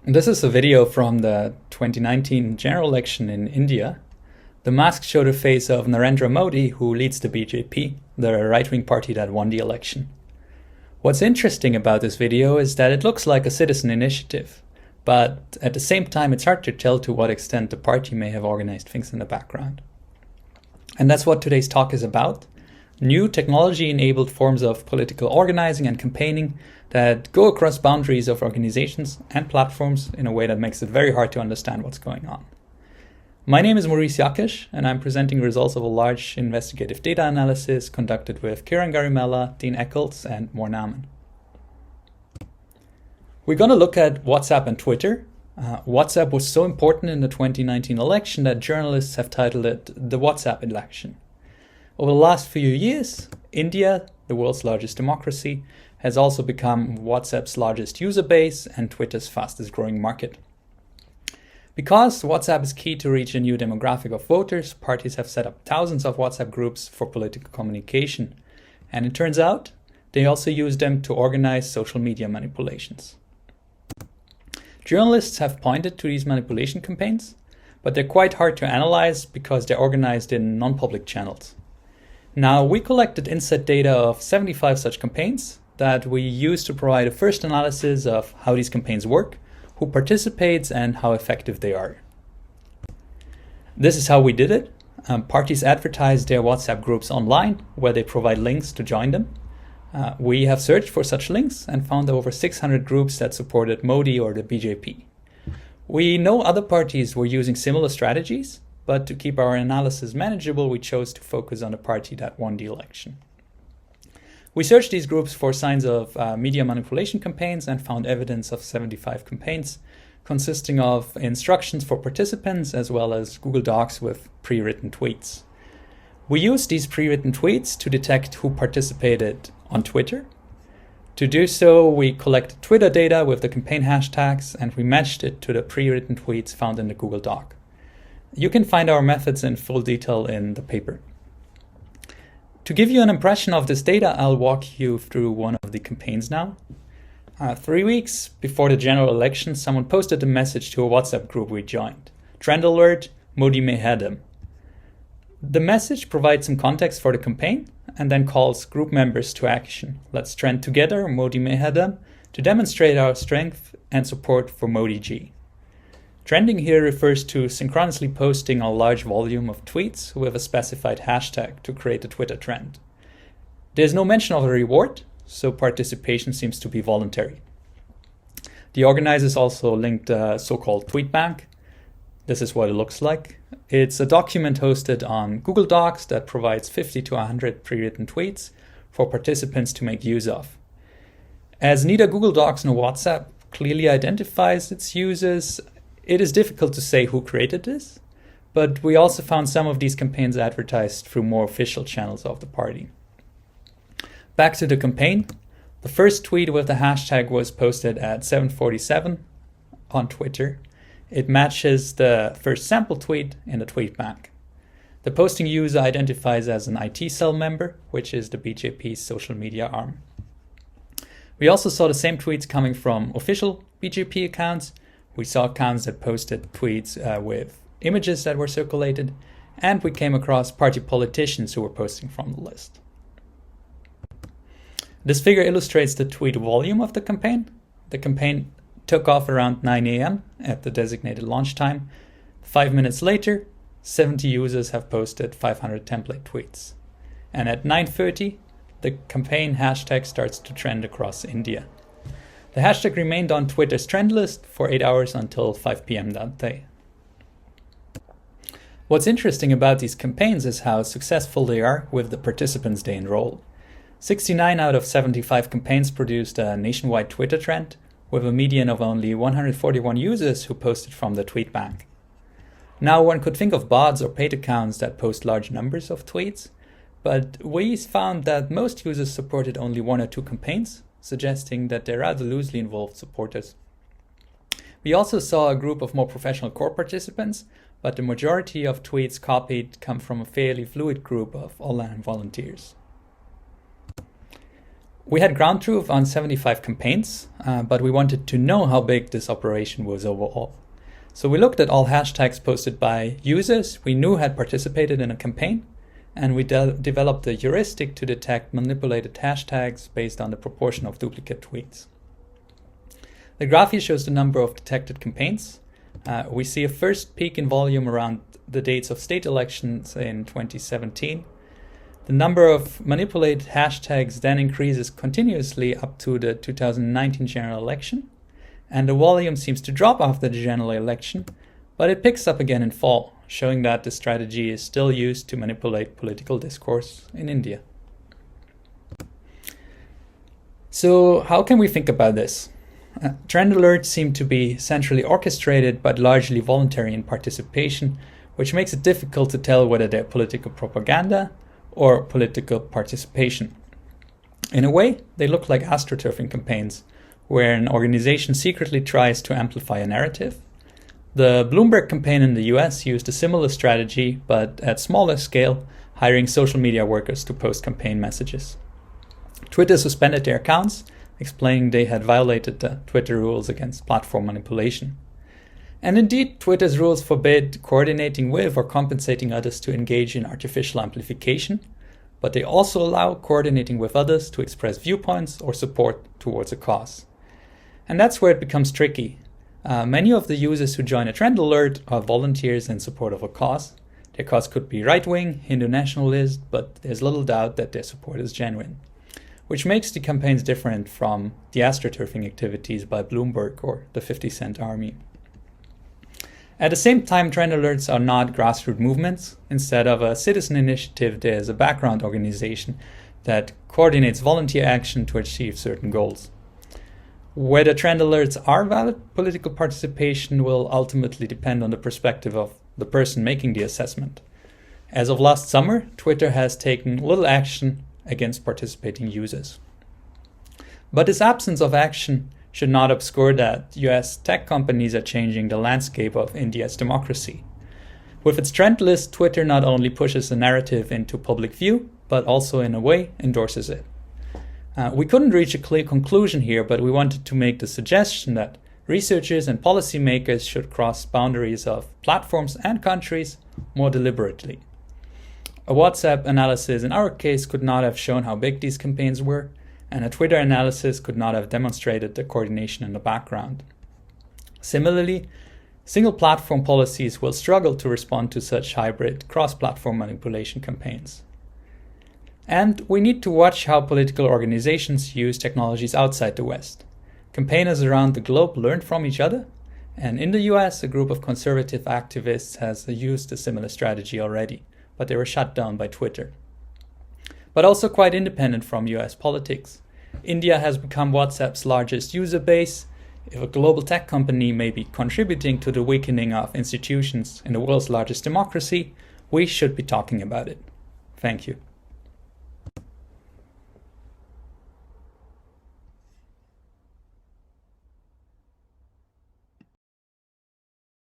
This is a video from the 2019 general election in India. The mask showed a face of Narendra Modi, who leads the BJP, the right-wing party that won the election. What's interesting about this video is that it looks like a citizen initiative, but at the same time it's hard to tell to what extent the party may have organized things in the background. And that's what today's talk is about. New technology-enabled forms of political organizing and campaigning that go across boundaries of organizations and platforms in a way that makes it very hard to understand what's going on. My name is Maurice, and I'm presenting results of a large investigative data analysis conducted with Kiran, Garimella, Dean Eckles, and Naaman. We're going to look at WhatsApp and Twitter. WhatsApp was so important in the 2019 election that journalists have titled it the WhatsApp election. Over the last few years, India, the world's largest democracy, has also become WhatsApp's largest user base and Twitter's fastest growing market. Because WhatsApp is key to reach a new demographic of voters, parties have set up thousands of WhatsApp groups for political communication. And it turns out, they also use them to organize social media manipulations. Journalists have pointed to these manipulation campaigns, but they're quite hard to analyze because they're organized in non-public channels. Now, we collected insight data of 75 such campaigns that we use to provide a first analysis of how these campaigns work, who participates, and how effective they are. This is how we did it. Parties advertise their WhatsApp groups online, where they provide links to join them. We have searched for such links and found over 600 groups that supported Modi or the BJP. We know other parties were using similar strategies, but to keep our analysis manageable, we chose to focus on the party that won the election. We searched these groups for signs of media manipulation campaigns and found evidence of 75 campaigns, consisting of instructions for participants as well as Google Docs with pre-written tweets. We used these pre-written tweets to detect who participated on Twitter. To do so, we collected Twitter data with the campaign hashtags and we matched it to the pre-written tweets found in the Google Doc. You can find our methods in full detail in the paper. To give you an impression of this data, I'll walk you through one of the campaigns now. 3 weeks before the general election, someone posted a message to a WhatsApp group we joined. Trend alert, Modi mein hai dum. The message provides some context for the campaign and then calls group members to action. Let's trend together, Modi mein hai dum, to demonstrate our strength and support for Modi ji. Trending here refers to synchronously posting a large volume of tweets with a specified hashtag to create a Twitter trend. There's no mention of a reward, so participation seems to be voluntary. The organizers also linked a so-called tweet bank. This is what it looks like. It's a document hosted on Google Docs that provides 50 to 100 pre-written tweets for participants to make use of. As neither Google Docs nor WhatsApp clearly identifies its users, it is difficult to say who created this, but we also found some of these campaigns advertised through more official channels of the party. Back to the campaign. The first tweet with the hashtag was posted at 7:47 on Twitter. It matches the first sample tweet in the tweet bank. The posting user identifies as an IT cell member, which is the BJP's social media arm. We also saw the same tweets coming from official BJP accounts. We saw accounts that posted tweets with images that were circulated, and we came across party politicians who were posting from the list. This figure illustrates the tweet volume of the campaign. The campaign took off around 9 a.m. at the designated launch time. 5 minutes later, 70 users have posted 500 template tweets. And at 9:30, the campaign hashtag starts to trend across India. The hashtag remained on Twitter's trend list for 8 hours until 5 p.m. that day. What's interesting about these campaigns is how successful they are with the participants they enroll. 69 out of 75 campaigns produced a nationwide Twitter trend, with a median of only 141 users who posted from the tweet bank. Now, one could think of bots or paid accounts that post large numbers of tweets, but we found that most users supported only 1 or 2 campaigns, suggesting that they're rather loosely involved supporters. We also saw a group of more professional core participants, but the majority of tweets copied come from a fairly fluid group of online volunteers. We had ground truth on 75 campaigns, but we wanted to know how big this operation was overall. So we looked at all hashtags posted by users we knew had participated in a campaign, and we developed a heuristic to detect manipulated hashtags based on the proportion of duplicate tweets. The graph here shows the number of detected campaigns. We see a first peak in volume around the dates of state elections in 2017. The number of manipulated hashtags then increases continuously up to the 2019 general election, and the volume seems to drop after the general election, but it picks up again in fall, showing that the strategy is still used to manipulate political discourse in India. So how can we think about this? Trend alerts seem to be centrally orchestrated but largely voluntary in participation, which makes it difficult to tell whether they're political propaganda or political participation. In a way, they look like astroturfing campaigns, where an organization secretly tries to amplify a narrative. The Bloomberg campaign in the US used a similar strategy, but at smaller scale, hiring social media workers to post campaign messages. Twitter suspended their accounts, explaining they had violated the Twitter rules against platform manipulation. And indeed, Twitter's rules forbid coordinating with or compensating others to engage in artificial amplification, but they also allow coordinating with others to express viewpoints or support towards a cause. And that's where it becomes tricky. Many of the users who join a trend alert are volunteers in support of a cause. Their cause could be right-wing, Hindu nationalist, but there's little doubt that their support is genuine, which makes the campaigns different from the astroturfing activities by Bloomberg or the 50 Cent Army. At the same time, trend alerts are not grassroots movements. Instead of a citizen initiative, there's a background organization that coordinates volunteer action to achieve certain goals. Whether trend alerts are valid political participation will ultimately depend on the perspective of the person making the assessment. As of last summer, Twitter has taken little action against participating users. But this absence of action should not obscure that US tech companies are changing the landscape of India's democracy. With its trend list, Twitter not only pushes a narrative into public view, but also in a way endorses it. We couldn't reach a clear conclusion here, but we wanted to make the suggestion that researchers and policymakers should cross boundaries of platforms and countries more deliberately. A WhatsApp analysis in our case could not have shown how big these campaigns were, and a Twitter analysis could not have demonstrated the coordination in the background. Similarly, single platform policies will struggle to respond to such hybrid cross-platform manipulation campaigns. And we need to watch how political organizations use technologies outside the West. Campaigners around the globe learn from each other, and in the US, a group of conservative activists has used a similar strategy already, but they were shut down by Twitter. But also quite independent from US politics. India has become WhatsApp's largest user base. If a global tech company may be contributing to the weakening of institutions in the world's largest democracy, we should be talking about it. Thank you.